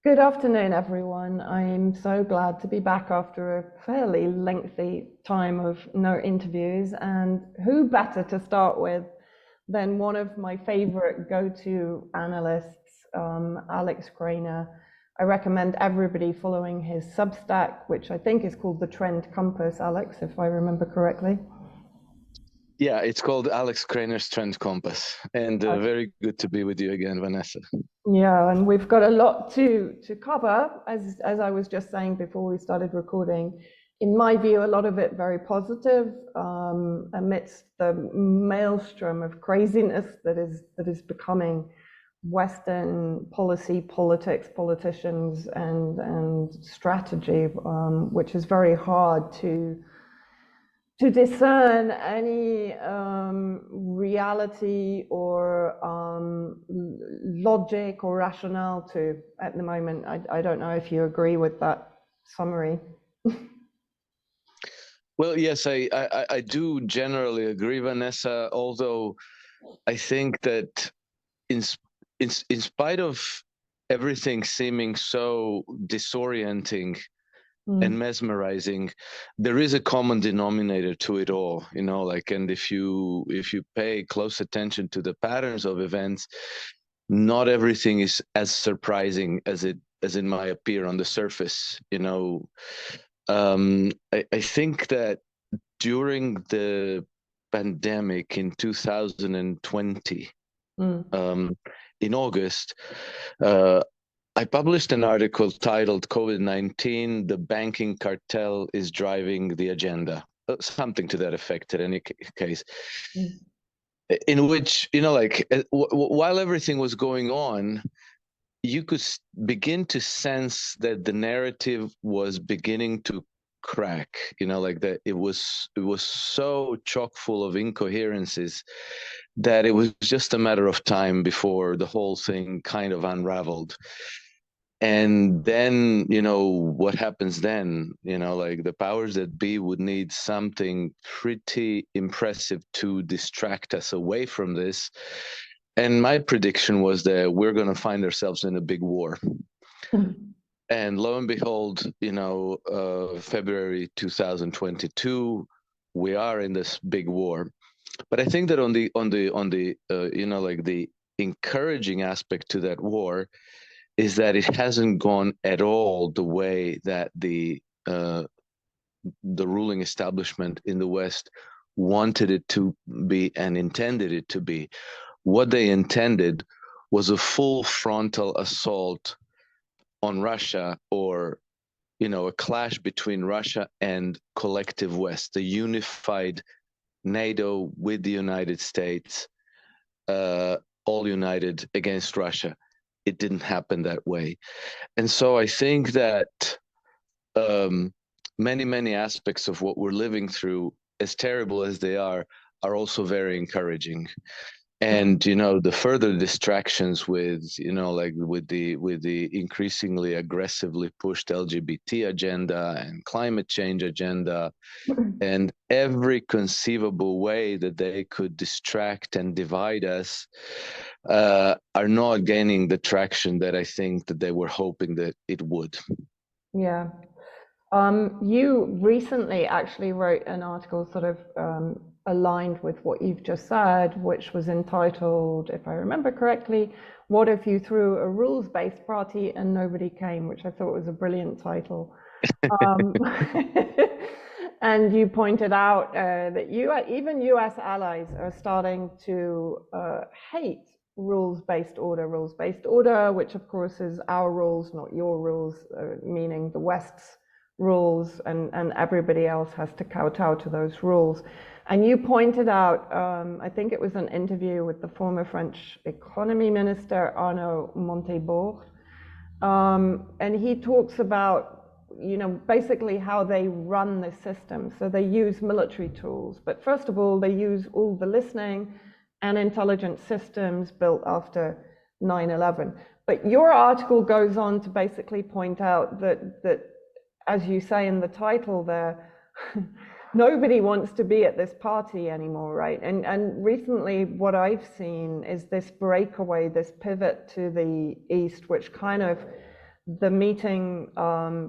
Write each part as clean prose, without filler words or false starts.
Good afternoon, everyone. I'm so glad to be back after a fairly lengthy time of no interviews. And who better to start with than one of my favorite go-to analysts, Alex Krainer. I recommend everybody following his Substack, which I think is called the Trend Compass, Alex, if I remember correctly. Yeah, it's called Alex Krainer's Trend Compass, and very good to be with you again, Vanessa. Yeah, and we've got a lot to cover, as I was just saying before we started recording. In my view, a lot of it very positive, amidst the maelstrom of craziness that is becoming Western policy, politics, politicians, and strategy, which is very hard to discern any reality or logic or rationale to at the moment. I don't know if you agree with that summary. Well, yes, I do generally agree, Vanessa, although I think that in spite of everything seeming so disorienting and mesmerizing, there is a common denominator to it all, and if you pay close attention to the patterns of events, not everything is as surprising as it might appear on the surface. I think that during the pandemic in 2020, in August, I published an article titled COVID-19, the banking cartel is driving the agenda, something to that effect in any case, in which, while everything was going on, you could begin to sense that the narrative was beginning to crack, that it was so chock full of incoherences that it was just a matter of time before the whole thing kind of unraveled. And then, what happens then? The powers that be would need something pretty impressive to distract us away from this. And my prediction was that we're going to find ourselves in a big war. And lo and behold, February 2022, we are in this big war. But I think that on the the encouraging aspect to that war is that it hasn't gone at all the way that the ruling establishment in the West wanted it to be and intended it to be. What they intended was a full frontal assault on Russia, or a clash between Russia and collective West, the unified NATO with the United States, all united against Russia. It didn't happen that way. And so I think that many aspects of what we're living through, as terrible as they are also very encouraging. And the further distractions with with the increasingly aggressively pushed LGBT agenda and climate change agenda, and every conceivable way that they could distract and divide us, are not gaining the traction that I think that they were hoping that it would. Yeah. You recently actually wrote an article sort of aligned with what you've just said, which was entitled, if I remember correctly, "What if you threw a rules-based party and nobody came?" which I thought was a brilliant title. And you pointed out that even US allies are starting to hate rules-based order, which of course is our rules, not your rules, meaning the West's rules, and everybody else has to kowtow to those rules. And you pointed out, I think it was an interview with the former French economy minister, Arnaud Montebourg, and he talks about, basically how they run the system. So they use military tools, but first of all, they use all the listening and intelligence systems built after 9/11. But your article goes on to basically point out that as you say in the title there, nobody wants to be at this party anymore, right? And recently what I've seen is this breakaway, this pivot to the East, which kind of the meeting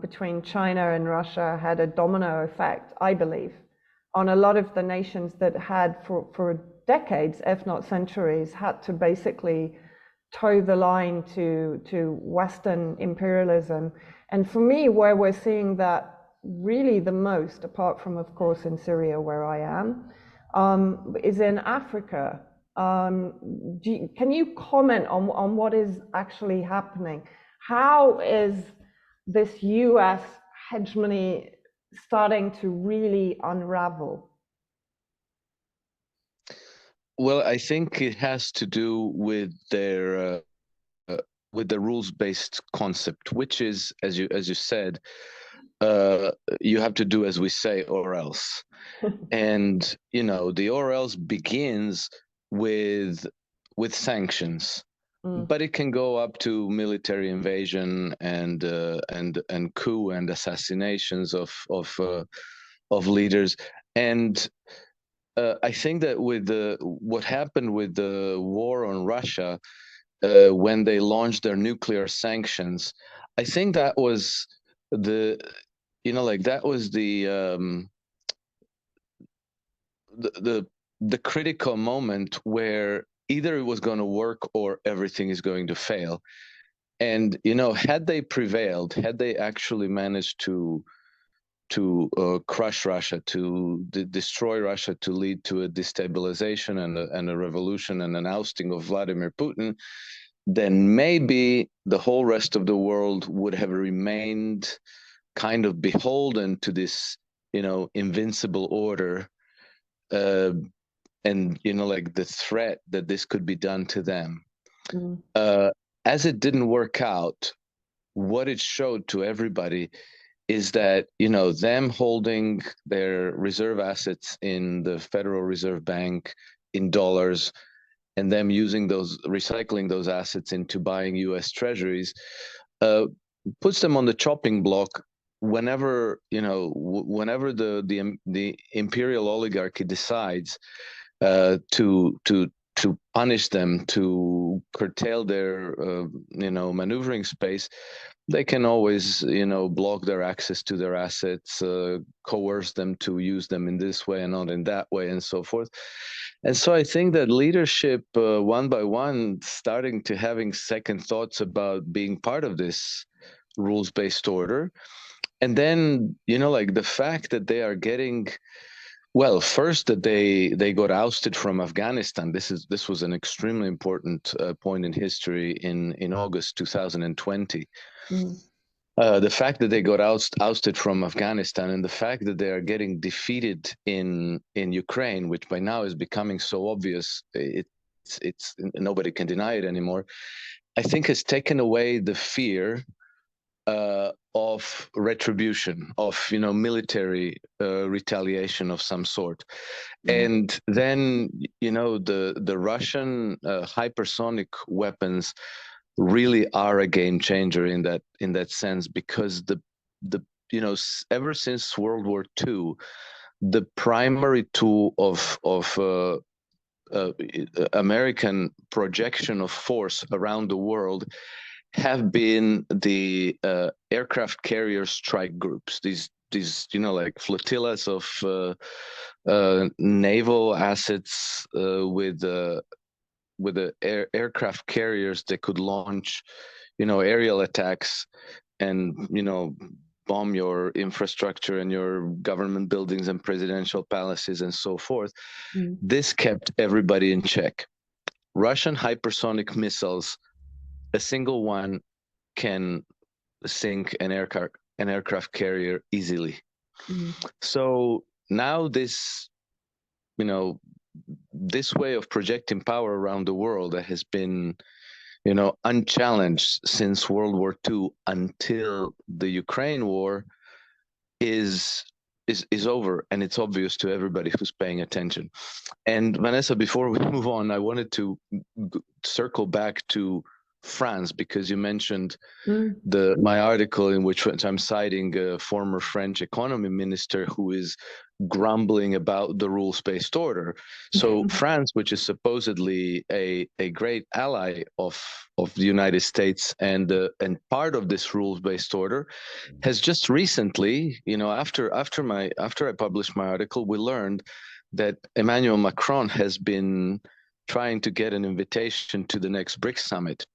between China and Russia had a domino effect, I believe, on a lot of the nations that had for decades, if not centuries, had to basically toe the line to Western imperialism. And for me, where we're seeing that really the most, apart from, of course, in Syria, where I am, is in Africa. Can you comment on what is actually happening? How is this US hegemony starting to really unravel? Well, I think it has to do with the rules-based concept, which is, as you said, you have to do as we say or else. And the or else begins with sanctions, but it can go up to military invasion and coup and assassinations of leaders. And I think that with what happened with the war on Russia, when they launched their nuclear sanctions, I think that was that was the critical moment where either it was going to work or everything is going to fail. And had they prevailed, had they actually managed to crush Russia, to destroy Russia, to lead to a destabilization and a revolution and an ousting of Vladimir Putin, then maybe the whole rest of the world would have remained kind of beholden to this, invincible order, and like the threat that this could be done to them. As it didn't work out, what it showed to everybody is that them holding their reserve assets in the Federal Reserve Bank in dollars, and them recycling those assets into buying U.S. treasuries, puts them on the chopping block whenever whenever the imperial oligarchy decides to punish them, to curtail their maneuvering space. They can always block their access to their assets, coerce them to use them in this way and not in that way, and so forth. And so I think that leadership, one by one, starting to having second thoughts about being part of this rules-based order. And then like the fact that they are getting, well, first that they got ousted from Afghanistan. This was an extremely important point in history in August 2020. The fact that they got ousted from Afghanistan, and the fact that they are getting defeated in Ukraine, which by now is becoming so obvious, it's nobody can deny it anymore, I think has taken away the fear of retribution, of military retaliation of some sort. And then the Russian hypersonic weapons really are a game changer in that sense, because the ever since World War II, the primary tool of American projection of force around the world have been the aircraft carrier strike groups. These like flotillas of naval assets with the aircraft carriers that could launch, aerial attacks and, bomb your infrastructure and your government buildings and presidential palaces and so forth. This kept everybody in check. Russian hypersonic missiles, a single one can sink an aircraft carrier easily. So now this way of projecting power around the world that has been, unchallenged since World War II until the Ukraine war is over, and it's obvious to everybody who's paying attention. And Vanessa, before we move on, I wanted to circle back to France, because you mentioned my article in which I'm citing a former French economy minister who is grumbling about the rules-based order. So France, which is supposedly a great ally of the United States and part of this rules-based order, has just recently, after I published my article, we learned that Emmanuel Macron has been trying to get an invitation to the next BRICS summit,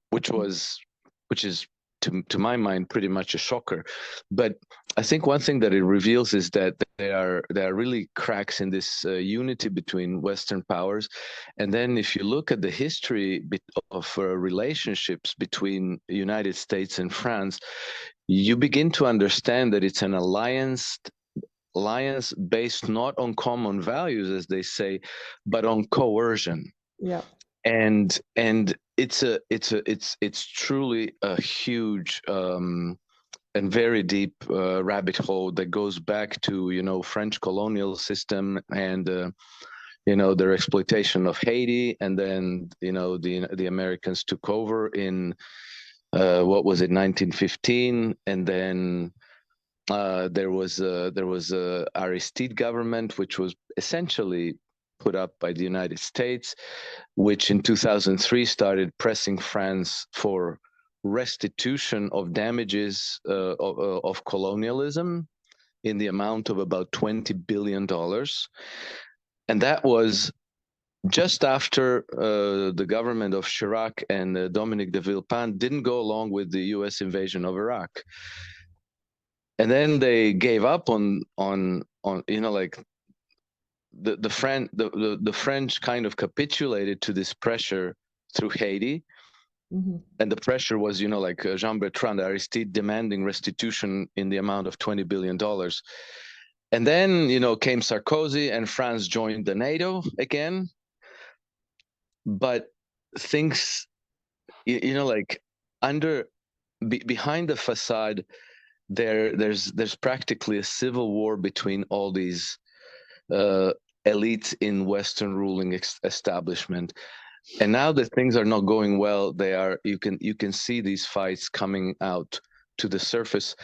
which is to my mind pretty much a shocker. But I think one thing that it reveals is that there are really cracks in this unity between Western powers. And then if you look at the history of relationships between the United States and France, you begin to understand that it's an alliance based not on common values, as they say, but on coercion. Yeah. And it's truly a huge and very deep rabbit hole that goes back to French colonial system and their exploitation of Haiti, and then the Americans took over in what was it, 1915, and then there was a Aristide government, which was essentially put up by the United States, which in 2003 started pressing France for restitution of damages of colonialism in the amount of about $20 billion. And that was just after the government of Chirac and Dominique de Villepin didn't go along with the US invasion of Iraq. And then they gave up on like the French kind of capitulated to this pressure through Haiti. Mm-hmm. And the pressure was, like Jean-Bertrand Aristide demanding restitution in the amount of $20 billion. And then, came Sarkozy and France joined the NATO again. But things, like behind the facade, there's practically a civil war between all these elites in Western ruling establishment. And now that things are not going well, you can see these fights coming out to the surface.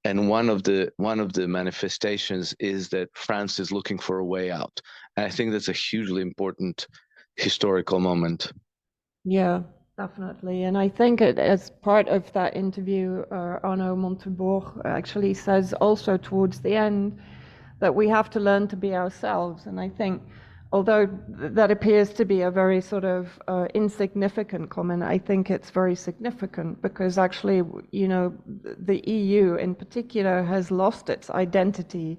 And one of the manifestations is that France is looking for a way out. And I think that's a hugely important historical moment. Yeah, definitely. And I think as part of that interview, Arnaud Montebourg actually says also towards the end that we have to learn to be ourselves. And I think, although that appears to be a very sort of insignificant comment, I think it's very significant because actually, the EU in particular has lost its identity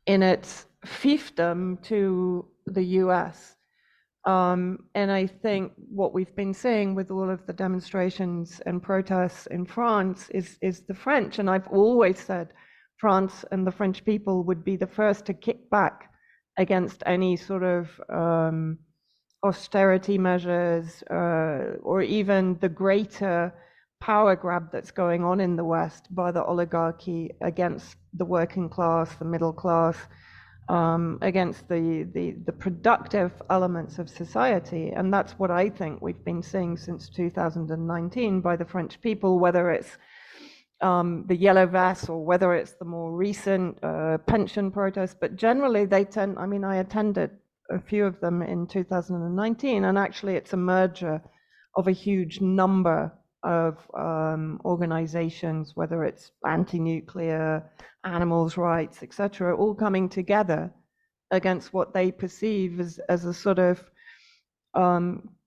in its fiefdom to the US. And I think what we've been seeing with all of the demonstrations and protests in France is the French. And I've always said France and the French people would be the first to kick back against any sort of austerity measures or even the greater power grab that's going on in the West by the oligarchy against the working class, the middle class, against the productive elements of society. And that's what I think we've been seeing since 2019 by the French people, whether it's the yellow vests or whether it's the more recent pension protests. But generally they tend, I attended a few of them in 2019, and actually it's a merger of a huge number of organizations, whether it's anti-nuclear, animals' rights, etc., all coming together against what they perceive as a sort of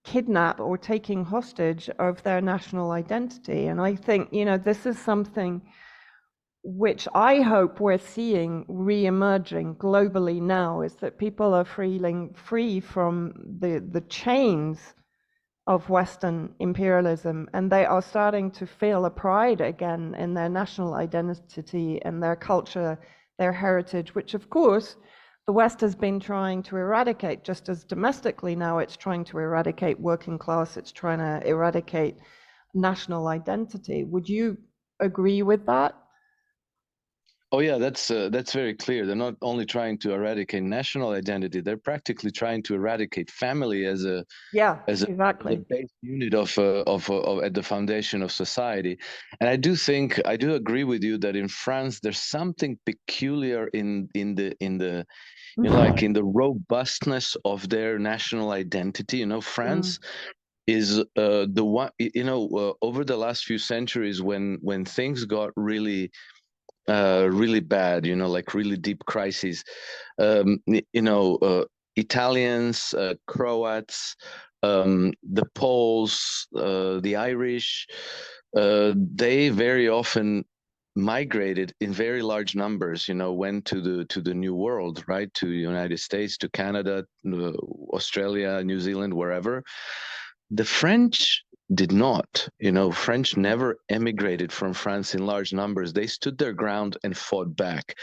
kidnap or taking hostage of their national identity. And I think, this is something which I hope we're seeing re-emerging globally now, is that people are feeling free from the chains of Western imperialism, and they are starting to feel a pride again in their national identity and their culture, their heritage, which of course the West has been trying to eradicate, just as domestically now it's trying to eradicate working class, it's trying to eradicate national identity. Would you agree with that? Oh yeah, that's very clear. They're not only trying to eradicate national identity; they're practically trying to eradicate family as a Yeah, as a, as a exactly. base unit of at the foundation of society. And I do agree with you that in France there's something peculiar in the like in the robustness of their national identity. France is the one, over the last few centuries when things got really bad, like really deep crises. Italians, Croats, the Poles, the Irish, they very often migrated in very large numbers, went to the New World, right? To the United States, to Canada, Australia, New Zealand, wherever. The French did not. French never emigrated from France in large numbers. They stood their ground and fought back.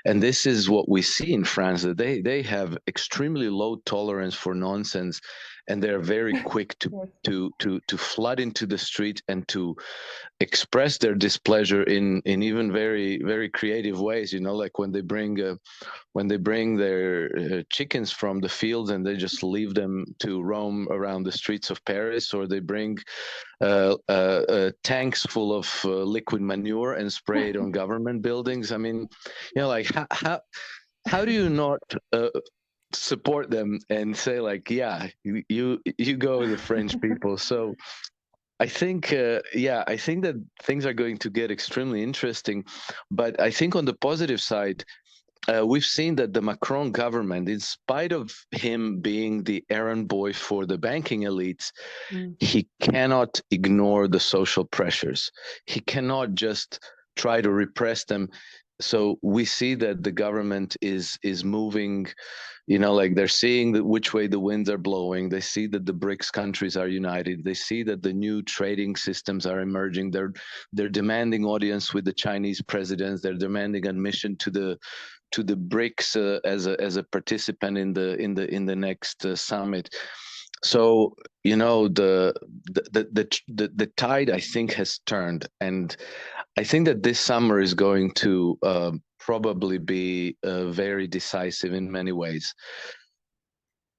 And this is what we see in France, that they have extremely low tolerance for nonsense, and they're very quick to Yes. to flood into the street and to express their displeasure in even very, very creative ways. Like when they bring their chickens from the fields and they just leave them to roam around the streets of Paris, or they bring tanks full of liquid manure and spray it on government buildings. I mean, like how do you not support them and say like, yeah, you go with the French people? So I think, I think that things are going to get extremely interesting. But I think on the positive side, we've seen that the Macron government, in spite of him being the errand boy for the banking elites, he cannot ignore the social pressures. He cannot just try to repress them. So we see that the government is moving, like they're seeing which way the winds are blowing. They see that the BRICS countries are united. They see that the new trading systems are emerging. They're demanding audience with the Chinese presidents. They're demanding admission to the BRICS as a participant in the next summit. So the tide, I think, has turned, and I think that this summer is going to probably be very decisive in many ways.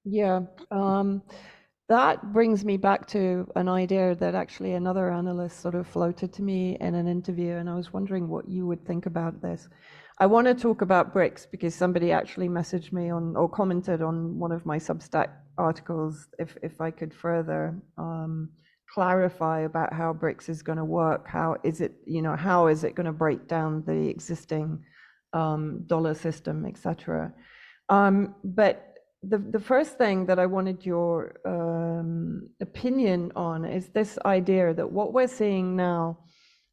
Yeah, that brings me back to an idea that actually another analyst sort of floated to me in an interview, and I was wondering what you would think about this. I want to talk about BRICS because somebody actually messaged me on or commented on one of my Substack articles if I could further clarify about how BRICS is going to work. How is it going to break down the existing dollar system, etc. But the first thing that I wanted your opinion on is this idea that what we're seeing now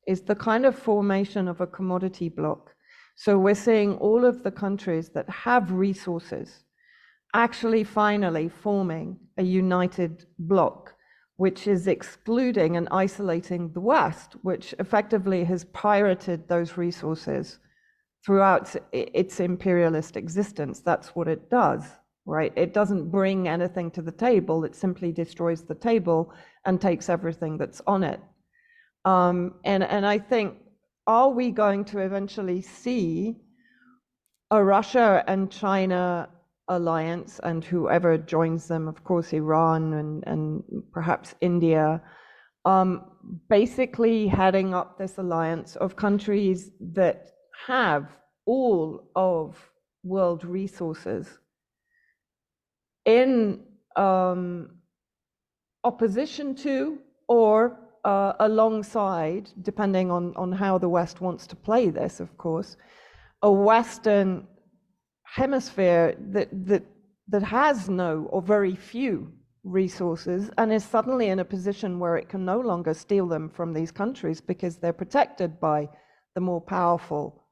is the kind of formation of a commodity block. So we're seeing all of the countries that have resources actually finally forming a united block, which is excluding and isolating the West, which effectively has pirated those resources throughout its imperialist existence. That's what it does, right? It doesn't bring anything to the table. It simply destroys the table and takes everything that's on it. And I think, are we going to eventually see a Russia and China alliance, and whoever joins them, of course, Iran and perhaps India, basically heading up this alliance of countries that have all of world resources in opposition to or alongside, depending on how the West wants to play this, of course, a Western hemisphere that has no or very few resources and is suddenly in a position where it can no longer steal them from these countries because they're protected by the more powerful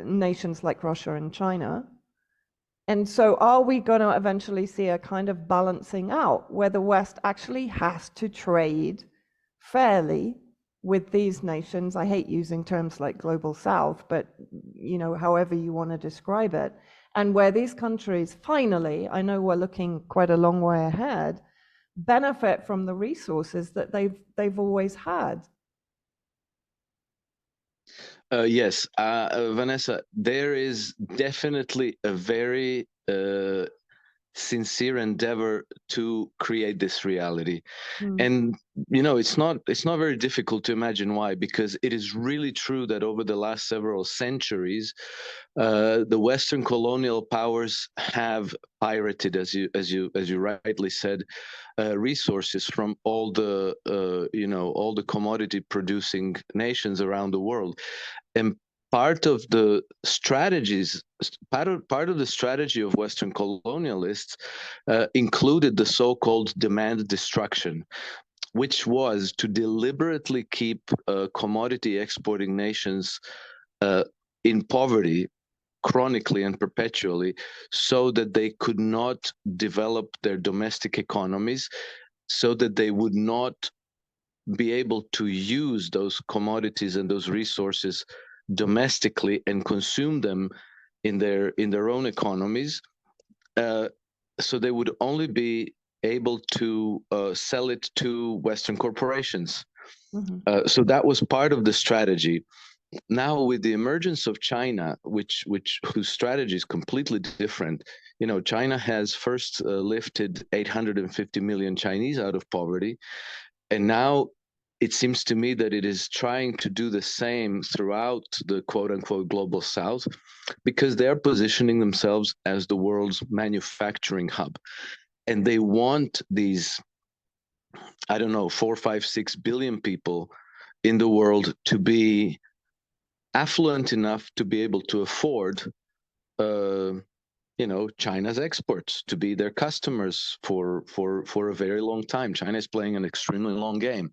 nations like Russia and China. And so are we going to eventually see a kind of balancing out where the West actually has to trade fairly with these nations? I hate using terms like global south, but however you want to describe it, and where these countries finally, I know we're looking quite a long way ahead, benefit from the resources that they've always had. Yes, Vanessa, there is definitely a very sincere endeavor to create this reality. Mm. And it's not very difficult to imagine why, because it is really true that over the last several centuries, the Western colonial powers have pirated, as you rightly said, resources from all the commodity producing nations around the world. And part of the strategy of Western colonialists included the so-called demand destruction, which was to deliberately keep commodity exporting nations uh, in poverty chronically and perpetually, so that they could not develop their domestic economies, so that they would not be able to use those commodities and those resources domestically and consume them in their own economies. Uh, so they would only be able to sell it to Western corporations. Mm-hmm. So that was part of the strategy. Now, with the emergence of China, whose strategy is completely different, China has first lifted 850 million Chinese out of poverty, and now it seems to me that it is trying to do the same throughout the quote unquote global south, because they're positioning themselves as the world's manufacturing hub. And they want these, I don't know, 4, 5, 6 billion people in the world to be affluent enough to be able to afford uh, China's exports, to be their customers for a very long time. China is playing an extremely long game.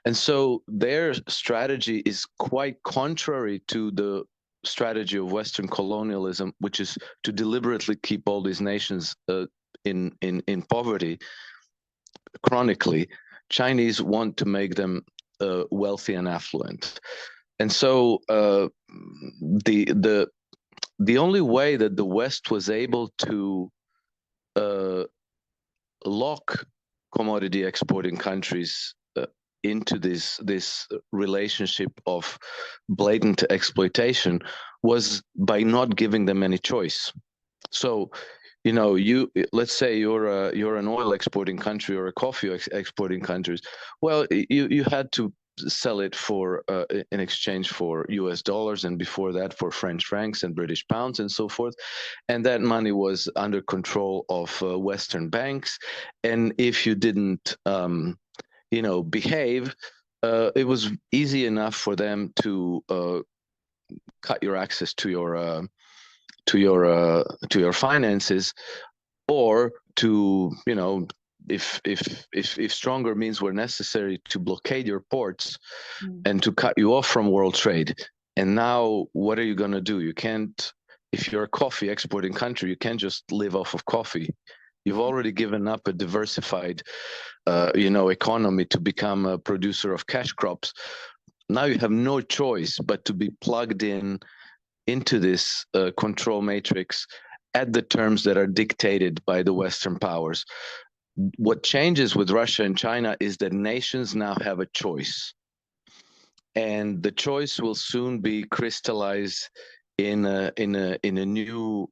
And so their strategy is quite contrary to the strategy of Western colonialism, which is to deliberately keep all these nations in poverty chronically. Chinese want to make them wealthy and affluent. And so the only way that the West was able to uh, lock commodity exporting countries into this relationship of blatant exploitation was by not giving them any choice. So, you let's say you're an oil exporting country or a coffee exporting country. Well, you had to sell it for in exchange for US dollars, and before that for French francs and British pounds and so forth, and that money was under control of Western banks. And if you didn't behave, it was easy enough for them to cut your access to your finances, or to if stronger means were necessary, to blockade your ports and to cut you off from world trade. And now what are you going to do? You can't, if you're a coffee exporting country, you can't just live off of coffee. You've already given up a diversified economy to become a producer of cash crops. Now you have no choice but to be plugged into this control matrix at the terms that are dictated by the Western powers. What changes with Russia and China is that nations now have a choice, and the choice will soon be crystallized in a new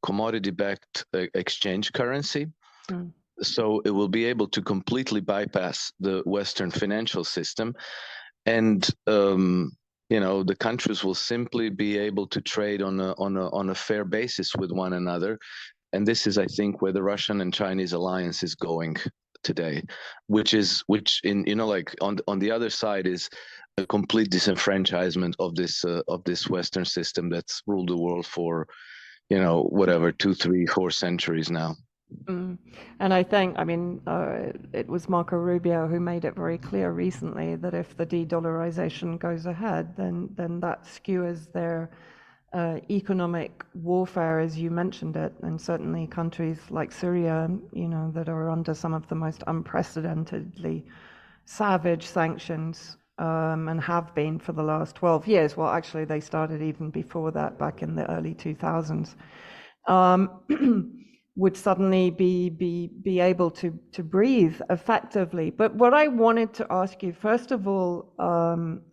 commodity-backed exchange currency. So it will be able to completely bypass the Western financial system, and the countries will simply be able to trade on a fair basis with one another. And this is, I think, where the Russian and Chinese alliance is going today, which in like on the other side is a complete disenfranchisement of this Western system that's ruled the world for whatever 2, 3, 4 centuries now. And I think, I mean, it was Marco Rubio who made it very clear recently that if the de-dollarization goes ahead, then that skewers their economic warfare, as you mentioned it, and certainly countries like Syria, that are under some of the most unprecedentedly savage sanctions, and have been for the last 12 years. Well, actually, they started even before that, back in the early 2000s. would suddenly be able to breathe effectively. But what I wanted to ask you, first of all,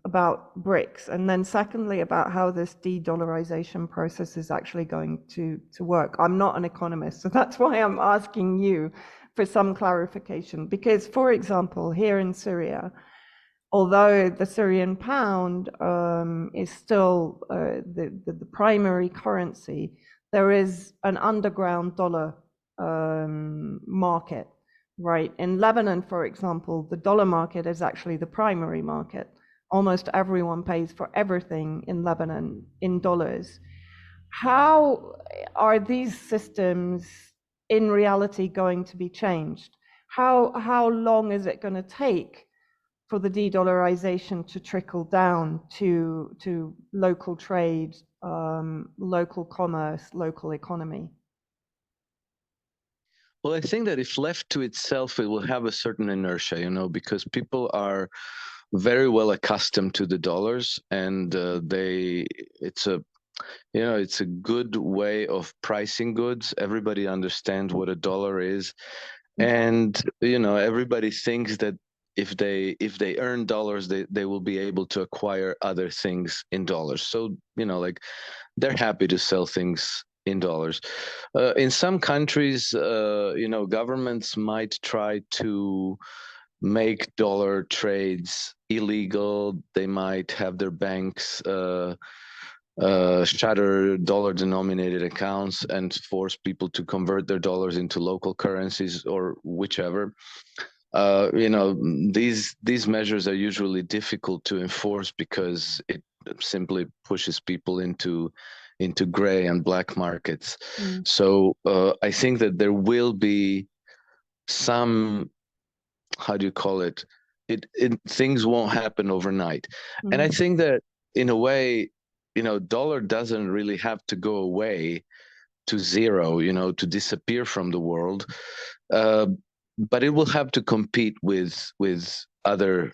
about BRICS, and then secondly, about how this de-dollarization process is actually going to work. I'm not an economist, so that's why I'm asking you for some clarification. Because, for example, here in Syria, although the Syrian pound is still the primary currency, there is an underground dollar market, right? In Lebanon, for example, the dollar market is actually the primary market. Almost everyone pays for everything in Lebanon in dollars. How are these systems in reality going to be changed? How long is it going to take for the de-dollarization to trickle down to local trade, local commerce, local economy? Well, I think that if left to itself, it will have a certain inertia, because people are very well accustomed to the dollars, and it's a good way of pricing goods. Everybody understands what a dollar is, and everybody thinks that if they earn dollars, they will be able to acquire other things in dollars. So like they're happy to sell things in dollars. In some countries, governments might try to make dollar trades illegal. They might have their banks shutter dollar-denominated accounts and force people to convert their dollars into local currencies or whichever. These measures are usually difficult to enforce because it simply pushes people into gray and black markets. So I think that there will be some, how do you call it? Things won't happen overnight. And I think that in a way, dollar doesn't really have to go away to zero, to disappear from the world. But it will have to compete with other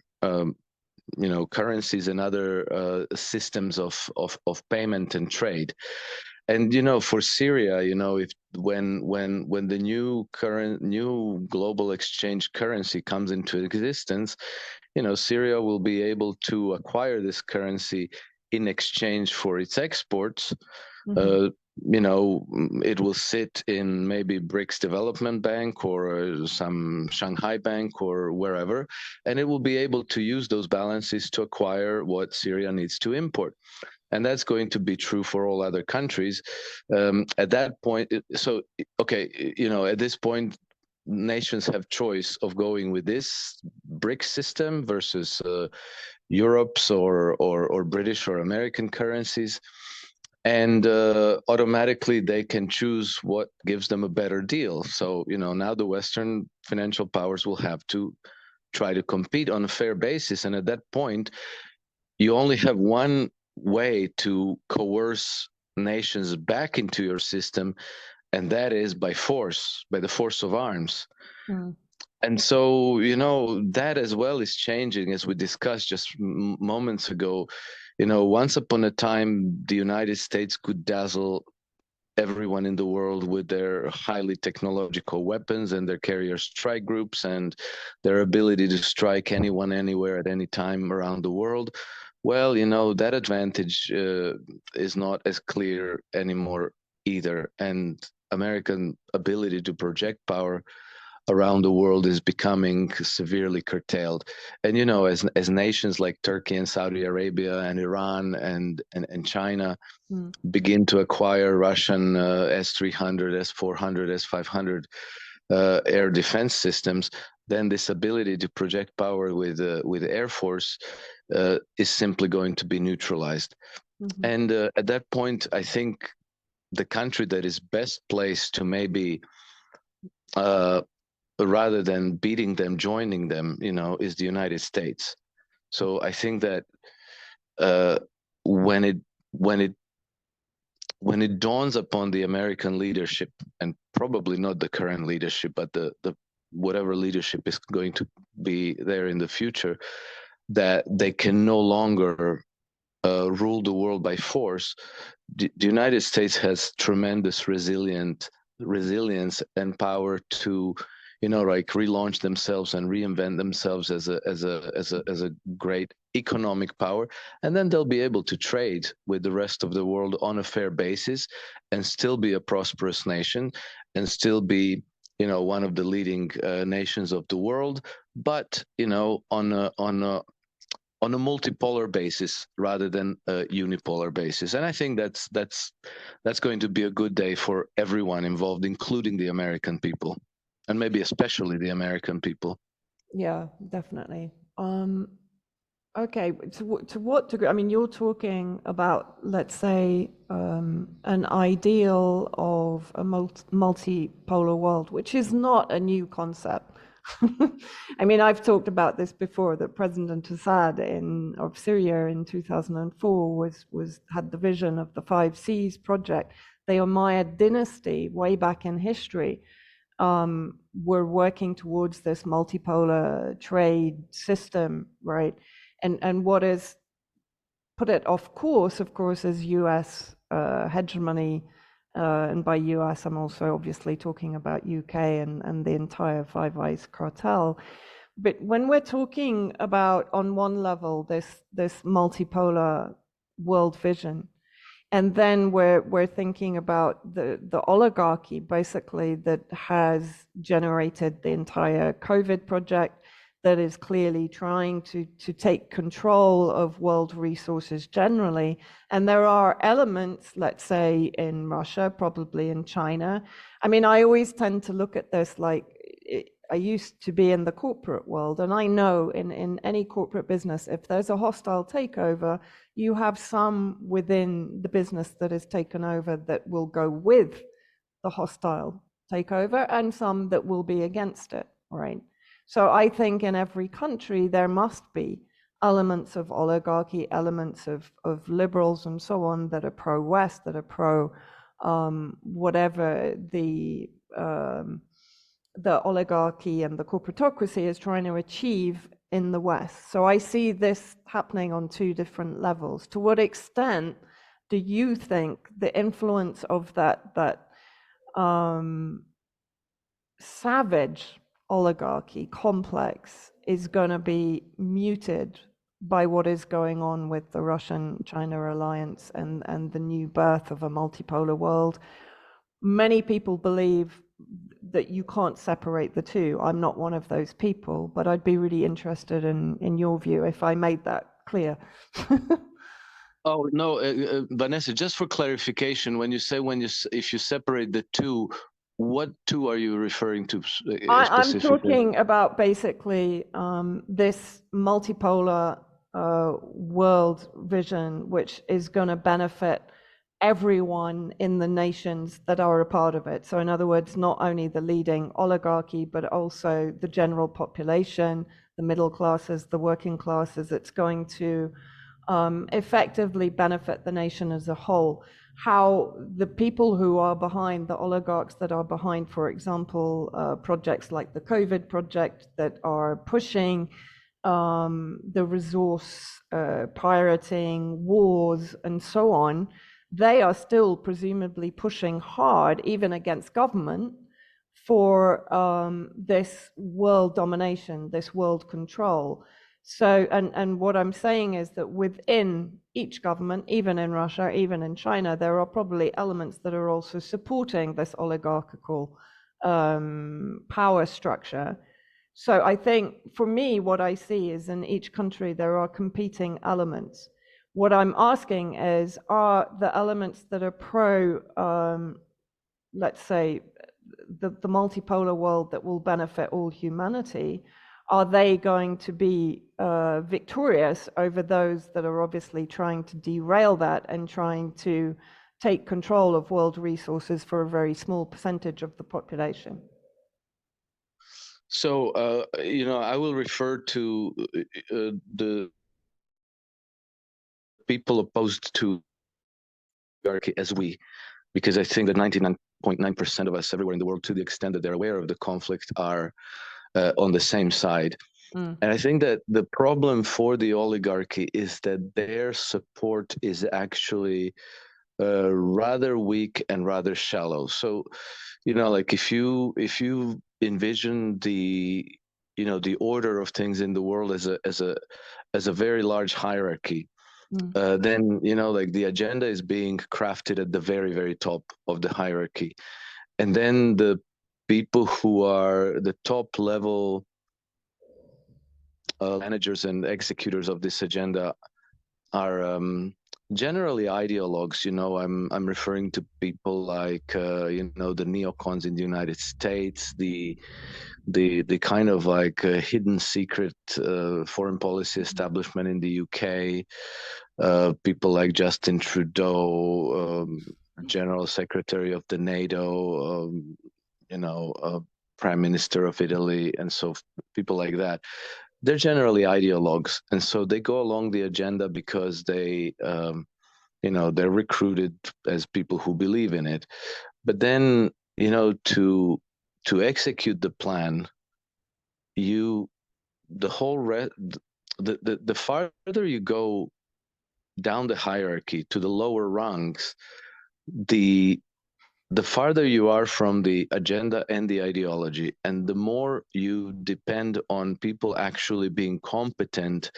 currencies and other systems of payment and trade. And for Syria, if when the new global exchange currency comes into existence, Syria will be able to acquire this currency in exchange for its exports. It will sit in maybe BRICS Development Bank or some Shanghai bank or wherever, and it will be able to use those balances to acquire what Syria needs to import. And that's going to be true for all other countries. At that point, at this point, nations have choice of going with this BRICS system versus Europe's or British or American currencies. And automatically they can choose what gives them a better deal. So, now the Western financial powers will have to try to compete on a fair basis. And at that point, you only have one way to coerce nations back into your system, and that is by force, by the force of arms. And so, that as well is changing, as we discussed just moments ago. Once upon a time, the United States could dazzle everyone in the world with their highly technological weapons and their carrier strike groups and their ability to strike anyone, anywhere, at any time around the world. Well, that advantage is not as clear anymore either. And American ability to project power around the world is becoming severely curtailed. And as nations like Turkey and Saudi Arabia and Iran and China begin to acquire Russian S-300, S-400, S-500 air defense systems, then this ability to project power with Air Force is simply going to be neutralized. And at that point, I think the country that is best placed to maybe rather than beating them, joining them, is the United States. So I think that when it dawns upon the American leadership, and probably not the current leadership, but the whatever leadership is going to be there in the future, that they can no longer rule the world by force, the United States has tremendous resilient resilience and power to, like relaunch themselves and reinvent themselves as a great economic power, and then they'll be able to trade with the rest of the world on a fair basis, and still be a prosperous nation, and still be, one of the leading nations of the world, but on a multipolar basis rather than a unipolar basis. And I think that's going to be a good day for everyone involved, including the American people, and maybe especially the American people. Yeah, definitely. Okay, to what degree? I mean, you're talking about, let's say, an ideal of a multipolar world, which is not a new concept. I mean, I've talked about this before, that President Assad of Syria in 2004 had the vision of the 5 Cs project. The Umayyad dynasty, way back in history, were working towards this multipolar trade system, right? And what has put it off course, of course, is US hegemony. And by US, I'm also obviously talking about UK and the entire Five Eyes cartel. But when we're talking about, on one level, this multipolar world vision, and then we're thinking about the oligarchy, basically, that has generated the entire COVID project, that is clearly trying to take control of world resources generally. And there are elements, let's say, in Russia, probably in China. I mean, I always tend to look at this like, I used to be in the corporate world, and I know in any corporate business, if there's a hostile takeover, you have some within the business that is taken over that will go with the hostile takeover, and some that will be against it, right? So I think in every country there must be elements of oligarchy, elements of liberals and so on, that are pro-West, that are pro whatever the oligarchy and the corporatocracy is trying to achieve in the West. So I see this happening on 2 different levels. To what extent do you think the influence of that savage oligarchy complex is going to be muted by what is going on with the Russian-China alliance and the new birth of a multipolar world? Many people believe that you can't separate the two. I'm not one of those people, but I'd be really interested in your view, if I made that clear. Oh, no, Vanessa, just for clarification, when you say if you separate the two, what two are you referring to specifically? I'm talking about basically this multipolar world vision, which is going to benefit everyone in the nations that are a part of it. So in other words, not only the leading oligarchy, but also the general population, the middle classes, the working classes. It's going to effectively benefit the nation as a whole. How the people who are behind, the oligarchs that are behind, for example, projects like the COVID project that are pushing the resource pirating, wars, and so on, they are still presumably pushing hard, even against government, for this world domination, this world control. So, and what I'm saying is that within each government, even in Russia, even in China, there are probably elements that are also supporting this oligarchical power structure. So I think, for me, what I see is in each country there are competing elements. What I'm asking is, are the elements that are pro, let's say, the multipolar world that will benefit all humanity, are they going to be victorious over those that are obviously trying to derail that and trying to take control of world resources for a very small percentage of the population? So, I will refer to the people opposed to oligarchy as we, because I think that 99.9% of us everywhere in the world, to the extent that they're aware of the conflict, are on the same side. And I think that the problem for the oligarchy is that their support is actually rather weak and rather shallow. So, like if you envision the the order of things in the world as a very large hierarchy, then like the agenda is being crafted at the very, very top of the hierarchy, and then the people who are the top level managers and executors of this agenda are generally ideologues. I'm referring to people like the neocons in the United States, the kind of like hidden secret foreign policy establishment in the UK, people like Justin Trudeau, General Secretary of the NATO, Prime Minister of Italy, and so people like that. They're generally ideologues, and so they go along the agenda because they, they're recruited as people who believe in it. But then, to execute the plan, the farther you go down the hierarchy to the lower rungs, the farther you are from the agenda and the ideology, and the more you depend on people actually being competent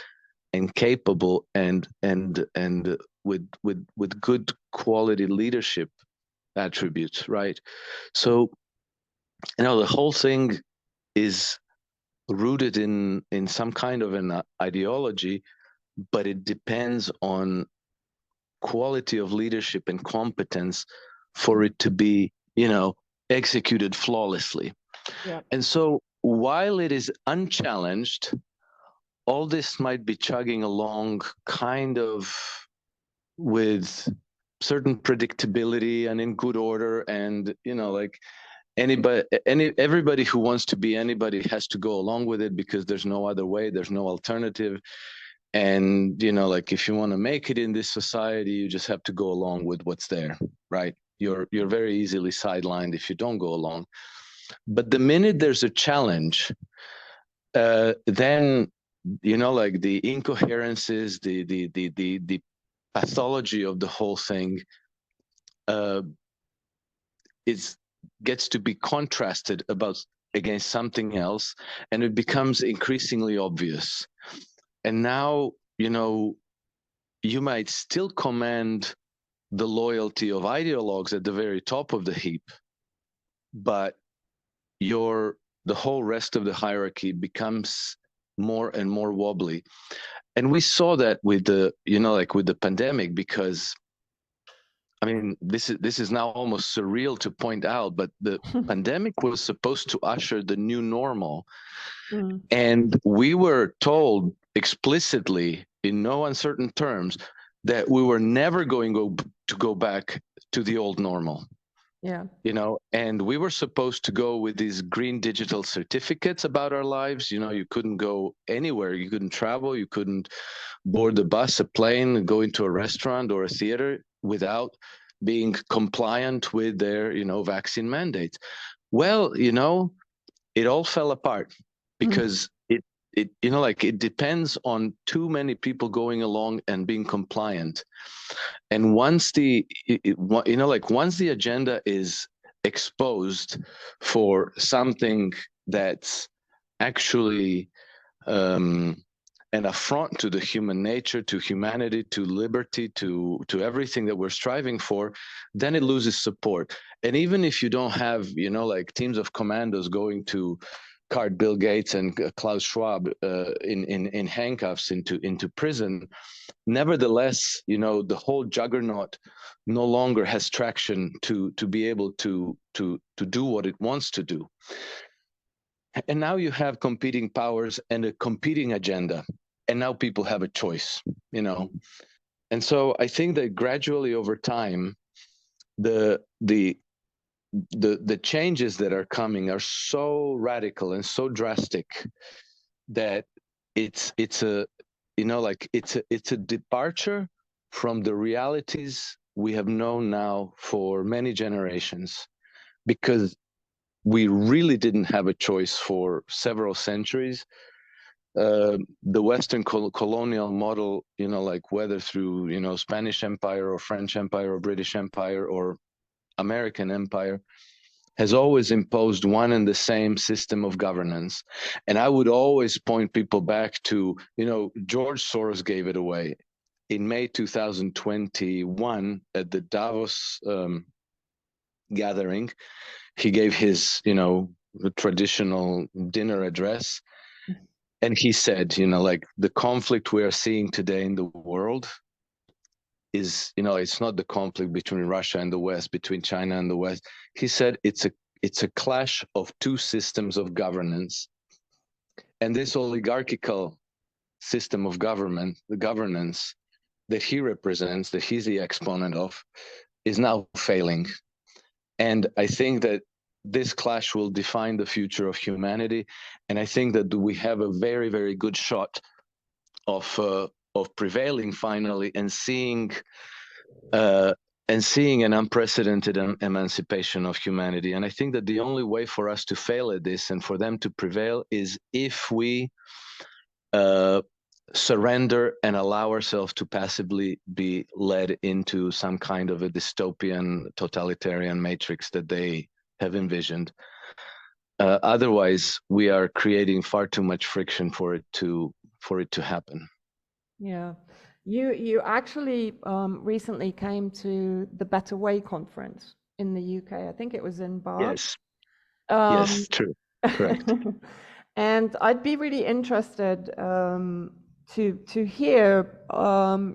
and capable and with good quality leadership attributes, right? So the whole thing is rooted in some kind of an ideology, but it depends on quality of leadership and competence for it to be, executed flawlessly. Yeah. And so while it is unchallenged, all this might be chugging along kind of with certain predictability and in good order. And, like everybody who wants to be anybody has to go along with it because there's no other way, there's no alternative. And, like if you want to make it in this society, you just have to go along with what's there, right? You're very easily sidelined if you don't go along. But the minute there's a challenge, then, like the incoherences, the pathology of the whole thing gets to be contrasted against something else, and it becomes increasingly obvious. And now, you might still command the loyalty of ideologues at the very top of the heap, but the whole rest of the hierarchy becomes more and more wobbly. And we saw that with the pandemic, because I mean, this is now almost surreal to point out, but the pandemic was supposed to usher the new normal. And we were told explicitly in no uncertain terms that we were never going to go back to the old normal. Yeah. And we were supposed to go with these green digital certificates about our lives. You couldn't go anywhere. You couldn't travel. You couldn't board a bus, a plane, go into a restaurant or a theater without being compliant with their, vaccine mandates. Well, it all fell apart because it depends on too many people going along and being compliant. And once once the agenda is exposed for something that's actually an affront to the human nature, to humanity, to liberty, to everything that we're striving for, then it loses support. And even if you don't have, like teams of commandos going to cart Bill Gates and Klaus Schwab in handcuffs into prison, nevertheless, the whole juggernaut no longer has traction to be able to do what it wants to do. And now you have competing powers and a competing agenda, and now people have a choice, And so I think that gradually over time, the changes that are coming are so radical and so drastic that it's a departure from the realities we have known now for many generations, because we really didn't have a choice for several centuries. the Western colonial model, like whether through, Spanish Empire or French Empire or British Empire or American Empire, has always imposed one and the same system of governance. And I would always point people back to, George Soros gave it away. In May 2021, at the Davos gathering, he gave his, traditional dinner address. And he said, like the conflict we are seeing today in the world is, it's not the conflict between Russia and the West, between China and the West. He said it's a clash of two systems of governance. And this oligarchical system of government, the governance that he represents, that he's the exponent of, is now failing. And I think that this clash will define the future of humanity. And I think that we have a very, very good shot of prevailing finally and seeing an unprecedented emancipation of humanity. And I think that the only way for us to fail at this and for them to prevail is if we surrender and allow ourselves to passively be led into some kind of a dystopian totalitarian matrix that they have envisioned. Otherwise, we are creating far too much friction for it to happen. Yeah, you actually recently came to the Better Way conference in the UK. I think it was in Bath. Yes. Yes, true. Correct. And I'd be really interested to hear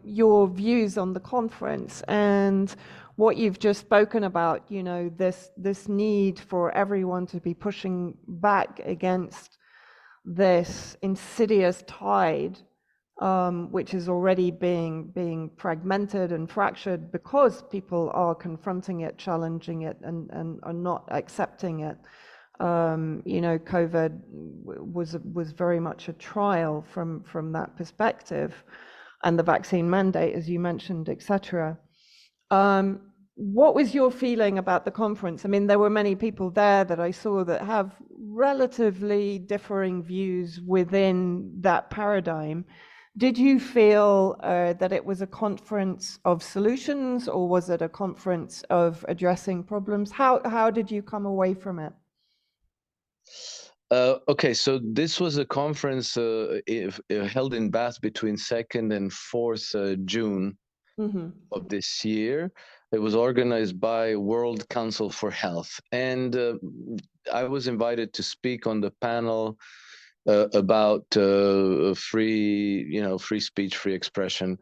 your views on the conference and what you've just spoken about, this need for everyone to be pushing back against this insidious tide, which is already being fragmented and fractured because people are confronting it, challenging it, and are not accepting it. COVID was very much a trial from that perspective, and the vaccine mandate, as you mentioned, etc. What was your feeling about the conference? I mean, there were many people there that I saw that have relatively differing views within that paradigm. Did you feel that it was a conference of solutions, or was it a conference of addressing problems? How did you come away from it? Okay, so this was a conference held in Bath between 2nd and 4th June of this year. It was organized by World Council for Health, and I was invited to speak on the panel about free speech, free expression,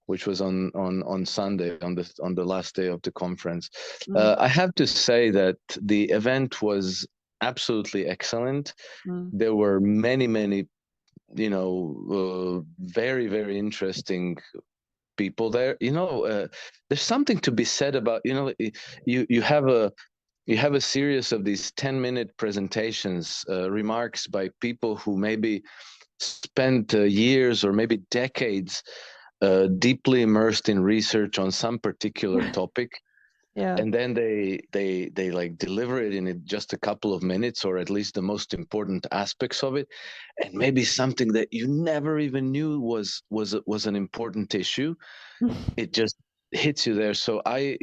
which was on Sunday, on the last day of the conference. I have to say that the event was absolutely excellent. There were many, very, very interesting people there. There's something to be said about, you have a series of these 10-minute presentations, remarks by people who maybe spent years or maybe decades deeply immersed in research on some particular topic. Yeah. And then they like deliver it in just a couple of minutes, or at least the most important aspects of it, and maybe something that you never even knew was an important issue. It just hits you there. So I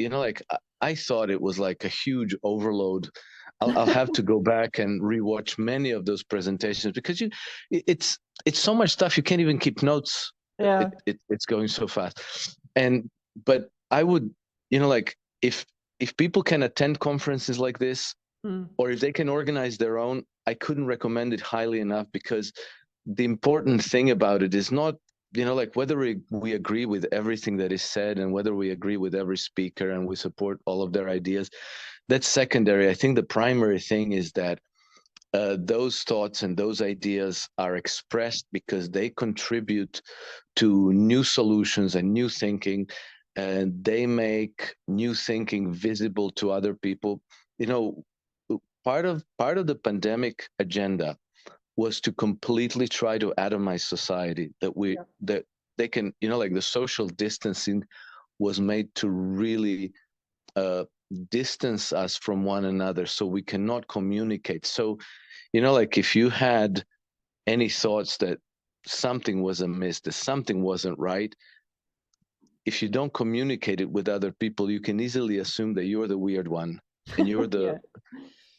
thought it was like a huge overload. I'll have to go back and rewatch many of those presentations, because it's so much stuff you can't even keep notes. Yeah. It's going so fast. But I would, if people can attend conferences like this, or if they can organize their own, I couldn't recommend it highly enough, because the important thing about it is not, whether we agree with everything that is said and whether we agree with every speaker and we support all of their ideas. That's secondary. I think the primary thing is that those thoughts and those ideas are expressed because they contribute to new solutions and new thinking, and they make new thinking visible to other people. Part of the pandemic agenda was to completely try to atomize society, that they can, the social distancing was made to really distance us from one another, so we cannot communicate. So, if you had any thoughts that something was amiss, that something wasn't right, if you don't communicate it with other people, you can easily assume that you're the weird one, and you're the,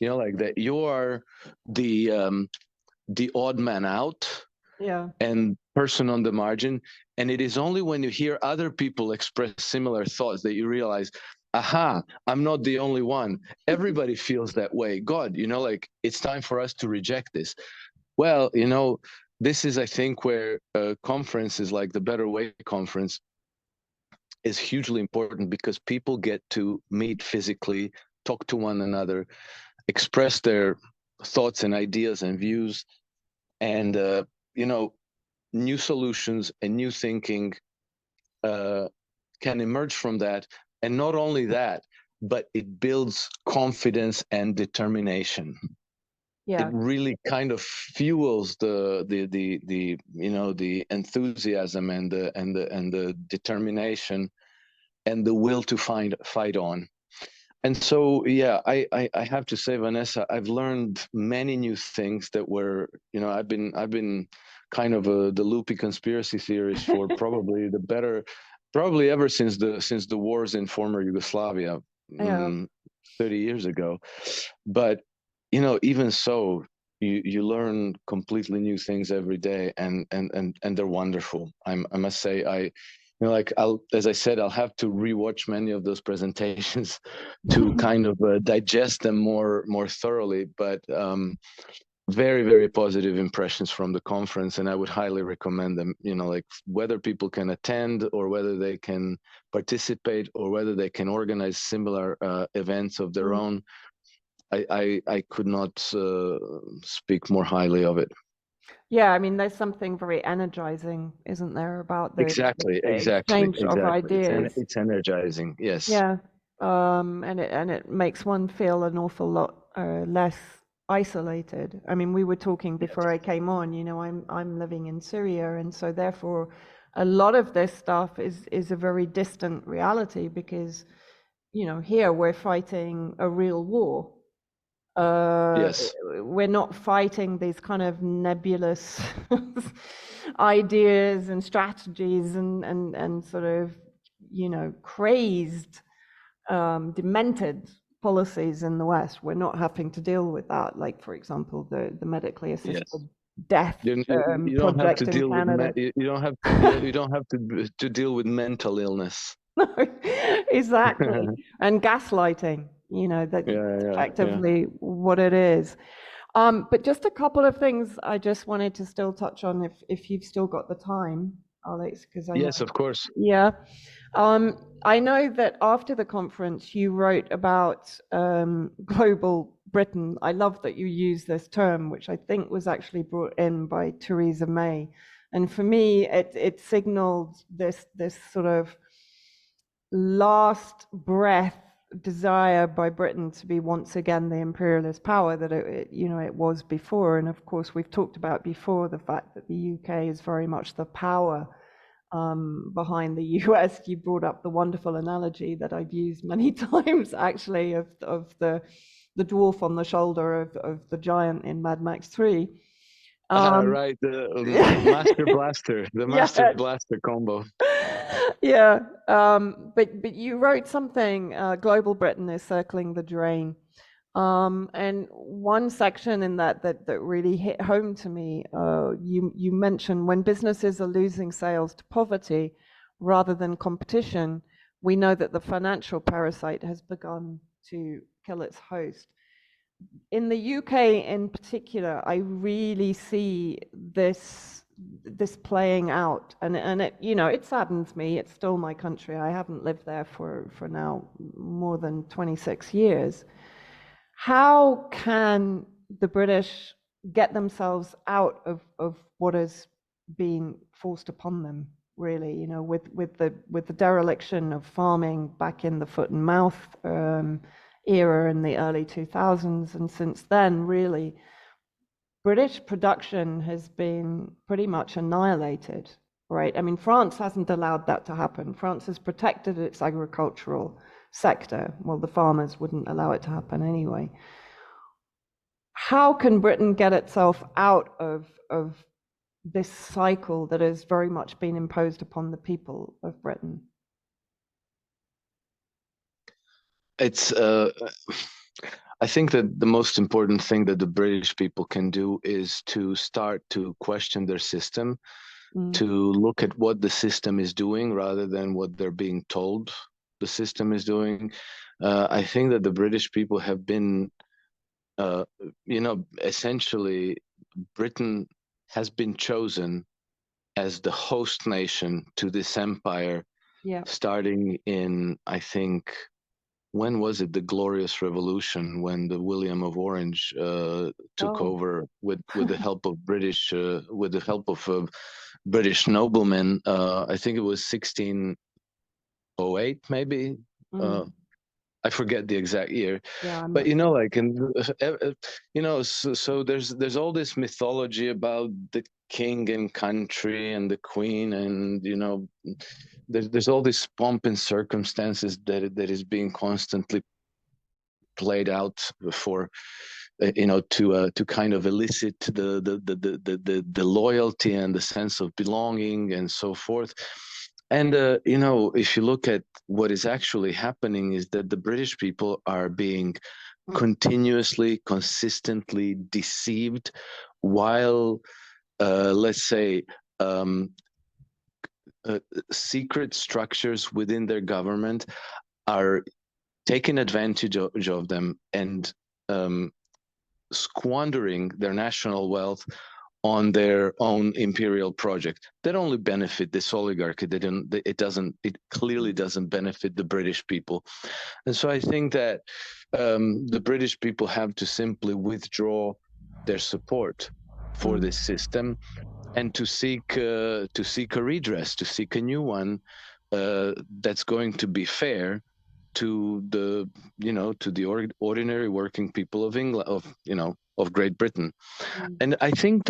like that you are the odd man out, and person on the margin. And it is only when you hear other people express similar thoughts that you realize, aha, I'm not the only one. Everybody feels that way. God, like, it's time for us to reject this. Well, this is, I think, where conferences like the Better Way conference is hugely important, because people get to meet physically, talk to one another, express their thoughts and ideas and views, and new solutions and new thinking can emerge from that. And not only that, but it builds confidence and determination. It really kind of fuels the enthusiasm and the determination and the will to fight on. And so, I have to say, Vanessa, I've learned many new things that were, I've been kind of the loopy conspiracy theorist for probably ever since the wars in former Yugoslavia, 30 years ago. But even so, you learn completely new things every day, and they're wonderful. I must say, as I said, I'll have to rewatch many of those presentations to kind of digest them more thoroughly. But very, very positive impressions from the conference, and I would highly recommend them. Like, whether people can attend, or whether they can participate, or whether they can organize similar events of their own. I could not speak more highly of it. Yeah, I mean, there's something very energizing, isn't there, about the Exactly. exchange of ideas. It's energizing, yes. Yeah, and it makes one feel an awful lot less isolated. I mean, we were talking before I came on. I'm living in Syria, and so therefore, a lot of this stuff is a very distant reality, because here we're fighting a real war. Yes. We're not fighting these kind of nebulous ideas and strategies and sort of crazed, demented policies in the West. We're not having to deal with that. Like, for example, the medically assisted death project in Canada. You don't have to deal with mental illness. Exactly. And gaslighting, that's effectively what it is. But just a couple of things I just wanted to still touch on, if you've still got the time, Alex, because yes, of course. Yeah. I know that after the conference you wrote about global Britain. I love that you use this term, which I think was actually brought in by Theresa May. And for me, it signaled this sort of last breath desire by Britain to be once again the imperialist power that it was before. And of course, we've talked about before the fact that the UK is very much the power behind the US. You brought up the wonderful analogy that I've used many times, actually, of the dwarf on the shoulder of the giant in Mad Max 3. Right, the Master Blaster, the Master Blaster combo. Yeah, but you wrote something, Global Britain is circling the drain. And one section in that really hit home to me, you mentioned, when businesses are losing sales to poverty rather than competition, we know that the financial parasite has begun to kill its host. In the UK in particular, I really see this playing out, and it it saddens me. It's still my country. I haven't lived there for now more than 26 years. How can the British get themselves out of what has been forced upon them, really, with the dereliction of farming back in the foot and mouth era in the early 2000s, and since then, really, British production has been pretty much annihilated, right? I mean, France hasn't allowed that to happen. France has protected its agricultural sector. Well, the farmers wouldn't allow it to happen anyway. How can Britain get itself out of this cycle that has very much been imposed upon the people of Britain? It's I think that the most important thing that the British people can do is to start to question their system, to look at what the system is doing rather than what they're being told the system is doing. I think that the British people have been, essentially, Britain has been chosen as the host nation to this empire, starting in, I think, when was it, the Glorious Revolution, when the William of Orange took over with the help of British noblemen. I think it was 1608, maybe. I forget the exact year, but so there's all this mythology about the king and country and the queen, and there's all this pomp and circumstances that is being constantly played out for to kind of elicit the loyalty and the sense of belonging and so forth. And if you look at what is actually happening, is that the British people are being continuously, consistently deceived, while let's say secret structures within their government are taking advantage of them and squandering their national wealth on their own imperial project that only benefit this oligarchy. It clearly doesn't benefit the British people. And so I think that the British people have to simply withdraw their support for this system and to seek a redress, to seek a new one that's going to be fair to the ordinary working people of England, of Great Britain. And I think,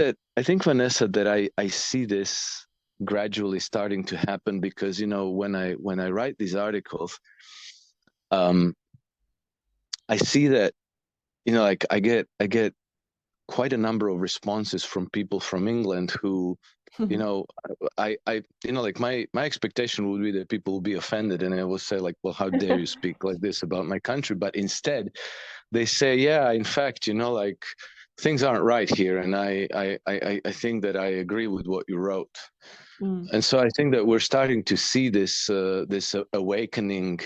Vanessa, that I see this gradually starting to happen, because when I write these articles, I see that I get quite a number of responses from people from England who my expectation would be that people will be offended, and I will say, like, well, how dare you speak like this about my country? But instead they say, yeah, in fact, things aren't right here, and I think that I agree with what you wrote. And so I think that we're starting to see this awakening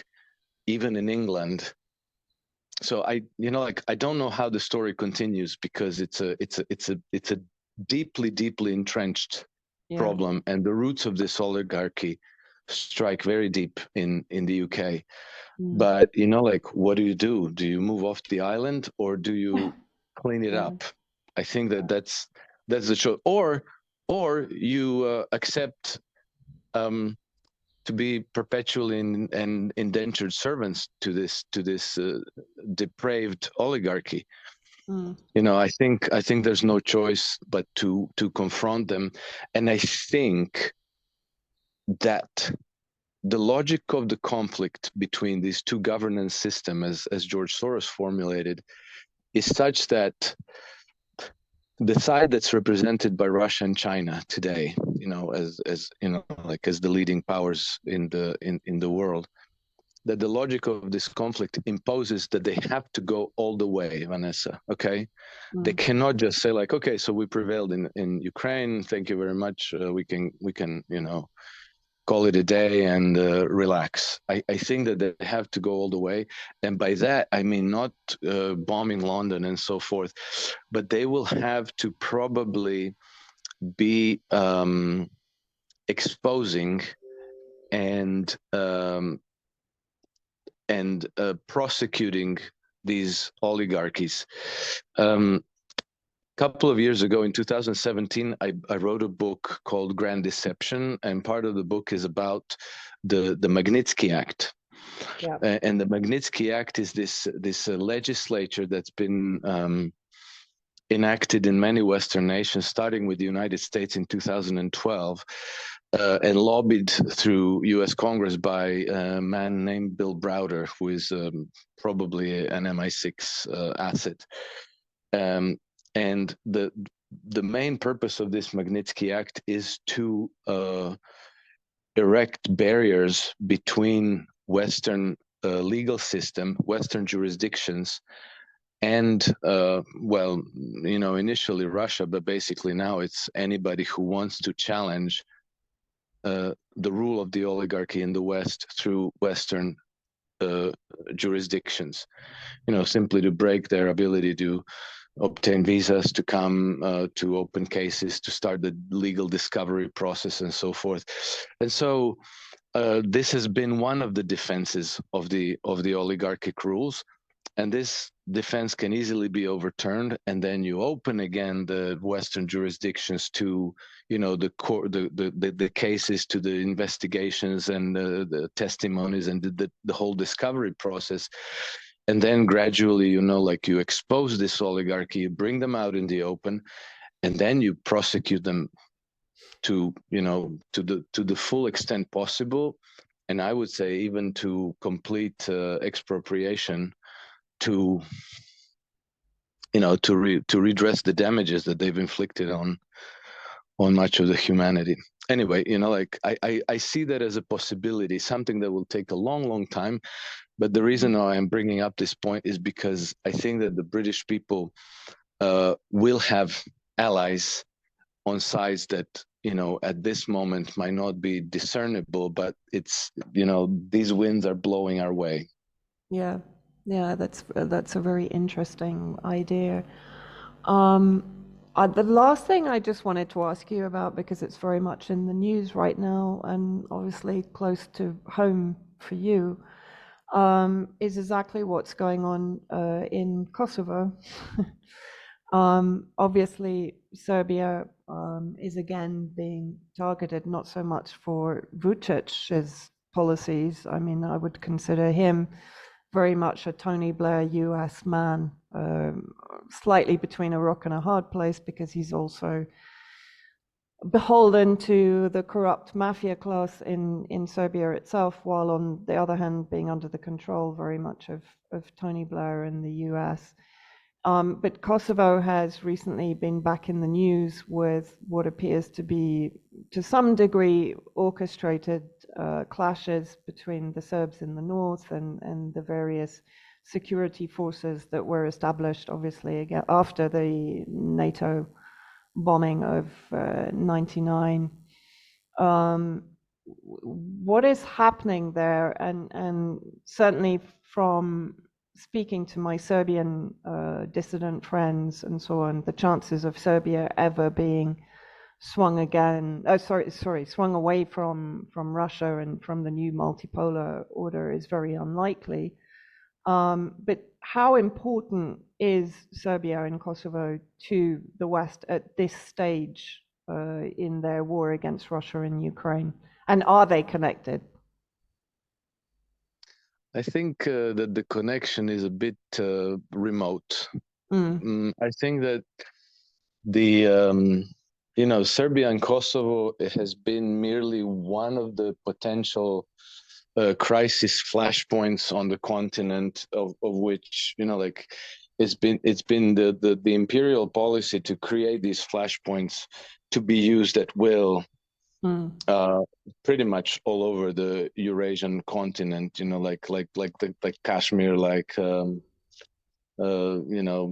even in England. So I don't know how the story continues, because it's a deeply entrenched problem, and the roots of this oligarchy strike very deep in the UK. But what do? Do you move off the island, or do you clean it up? I think that's the choice. Or you accept to be perpetually and indentured servants to this depraved oligarchy. I think there's no choice but to confront them. And I think that the logic of the conflict between these two governance systems, as George Soros formulated, is such that the side that's represented by Russia and China today, as the leading powers in the world, that the logic of this conflict imposes that they have to go all the way, Vanessa. Okay, they cannot just say, like, okay, so we prevailed in Ukraine, thank you very much, we can call it a day and relax. I think that they have to go all the way. And by that, I mean not bombing London and so forth, but they will have to probably be exposing and prosecuting these oligarchies. Couple of years ago, in 2017, I wrote a book called Grand Deception, and part of the book is about the Magnitsky Act. Yeah. And the Magnitsky Act is this legislature that's been enacted in many Western nations, starting with the United States in 2012, and lobbied through U.S. Congress by a man named Bill Browder, who is probably an MI6 asset. And the main purpose of this Magnitsky Act is to erect barriers between Western legal system, Western jurisdictions, and well, you know, initially Russia, but basically now it's anybody who wants to challenge the rule of the oligarchy in the West through Western jurisdictions, you know, simply to break their ability to obtain visas, to come to open cases, to start the legal discovery process, and so forth. And so this has been one of the defenses of the oligarchic rules. And this defense can easily be overturned, and then you open again the Western jurisdictions to, you know, the cases, to the investigations and the testimonies and the whole discovery process. And then gradually, you know, like you expose this oligarchy, you bring them out in the open, and then you prosecute them to, you know, to the full extent possible. And I would say even to complete expropriation, to, you know, to redress the damages that they've inflicted on much of the humanity. Anyway, you know, like I see that as a possibility, something that will take a long time. But the reason why I'm bringing up this point is because I think that the British people will have allies on sides that, you know, at this moment might not be discernible, but it's, you know, these winds are blowing our way. Yeah, yeah, that's a very interesting idea. The last thing I just wanted to ask you about, because it's very much in the news right now and obviously close to home for you, is exactly what's going on in Kosovo. Obviously, Serbia is again being targeted, not so much for Vucic's policies. I mean, I would consider him very much a Tony Blair US man, slightly between a rock and a hard place, because he's also beholden to the corrupt mafia class in Serbia itself, while on the other hand being under the control very much of Tony Blair in the US. But Kosovo has recently been back in the news with what appears to be, to some degree, orchestrated clashes between the Serbs in the north and the various security forces that were established, obviously, again, after the NATO bombing of 99. What is happening there? And certainly from speaking to my Serbian dissident friends and so on, the chances of Serbia ever being swung away from Russia and from the new multipolar order is very unlikely. But how important is Serbia and Kosovo to the West at this stage in their war against Russia and Ukraine? And are they connected? I think that the connection is a bit remote. I think that the you know, Serbia and Kosovo has been merely one of the potential crisis flashpoints on the continent, of which, you know, like it's been the imperial policy to create these flashpoints to be used at will. Pretty much all over the Eurasian continent, you know, like Kashmir, like you know,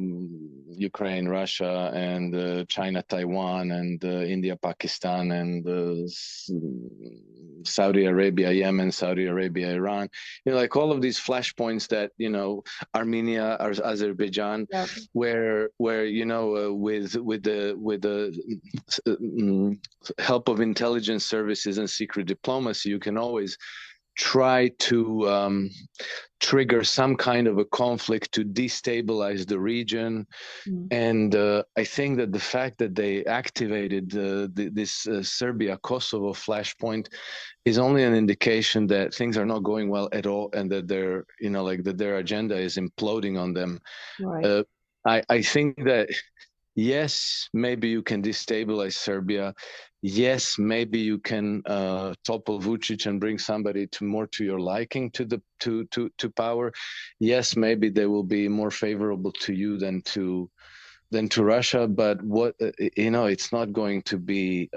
Ukraine, Russia, and China, Taiwan, and India, Pakistan, and Saudi Arabia, Yemen, Saudi Arabia, Iran. You know, like all of these flashpoints that, you know, Armenia, Azerbaijan, yeah, where you know, with the help of intelligence services and secret diplomacy, you can always try to trigger some kind of a conflict to destabilize the region. And I think that the fact that they activated this Serbia-Kosovo flashpoint is only an indication that things are not going well at all, and that their, you know, like that their agenda is imploding on them. Right. I think that yes, maybe you can destabilize Serbia. Yes, maybe you can topple Vucic and bring somebody more to your liking to power. Yes, maybe they will be more favorable to you than to to Russia, but what it's not going to be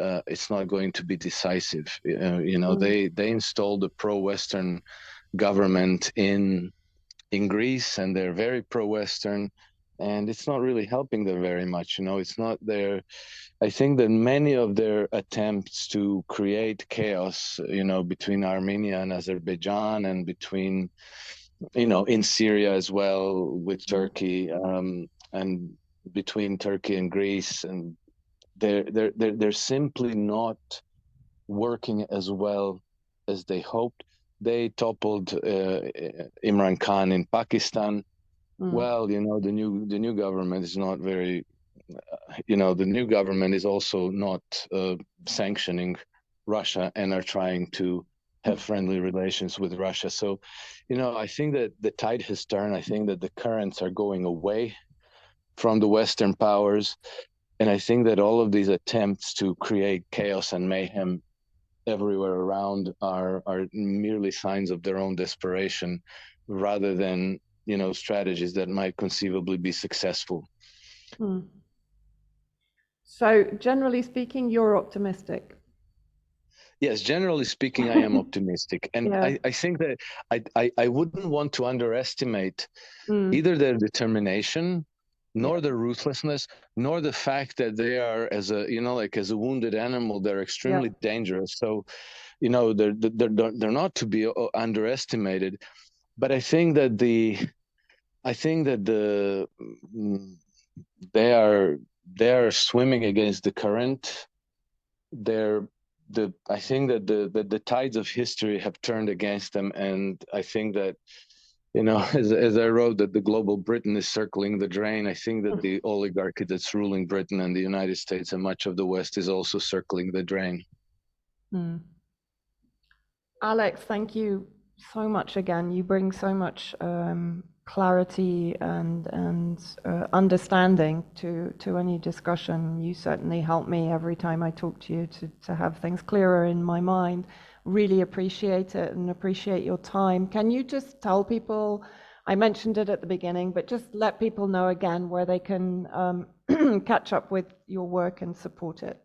decisive. They installed a pro-Western government in Greece, and they're very pro-Western, and it's not really helping them very much. It's not their. I think that many of their attempts to create chaos, between Armenia and Azerbaijan, and between, in Syria as well with Turkey, and between Turkey and Greece, and they're simply not working as well as they hoped. They toppled Imran Khan in Pakistan. Well, the new government is not very. The new government is also not sanctioning Russia and are trying to have friendly relations with Russia. So, I think that the tide has turned. I think that the currents are going away from the Western powers. And I think that all of these attempts to create chaos and mayhem everywhere around are merely signs of their own desperation, rather than, strategies that might conceivably be successful. So generally speaking, you're optimistic. Yes, generally speaking, I am optimistic. And yeah. I think that I wouldn't want to underestimate either their determination, nor their ruthlessness, nor the fact that they are, as a wounded animal, they're extremely dangerous. So, they're not to be underestimated. But I think that they are swimming against the current. I think that the tides of history have turned against them, and I think that, as I wrote, that the global Britain is circling the drain. I think that the oligarchy that's ruling Britain and the United States and much of the West is also circling the drain. Alex, thank you so much again. You bring so much clarity and understanding to any discussion. You certainly help me every time I talk to you to have things clearer in my mind. Really appreciate it and appreciate your time. Can you just tell people, I mentioned it at the beginning, but just let people know again where they can catch up with your work and support it?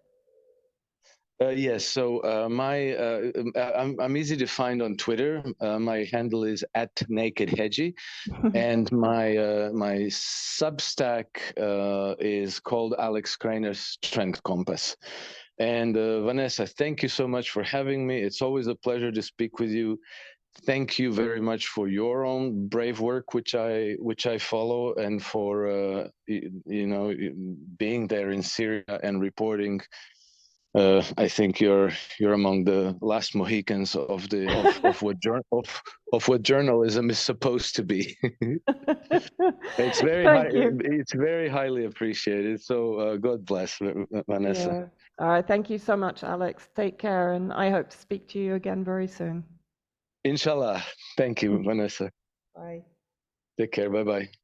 Yes, so I'm easy to find on Twitter. My handle is @NakedHedgie, and my Substack is called Alex Krainer Strength Compass. And Vanessa, thank you so much for having me. It's always a pleasure to speak with you. Thank you very much for your own brave work, which I follow, and for being there in Syria and reporting. I think you're among the last Mohicans of what journalism is supposed to be. It's very highly appreciated. So God bless, Vanessa. Yeah. All right. Thank you so much, Alex. Take care, and I hope to speak to you again very soon. Inshallah. Thank you, Vanessa. Bye. Take care. Bye-bye.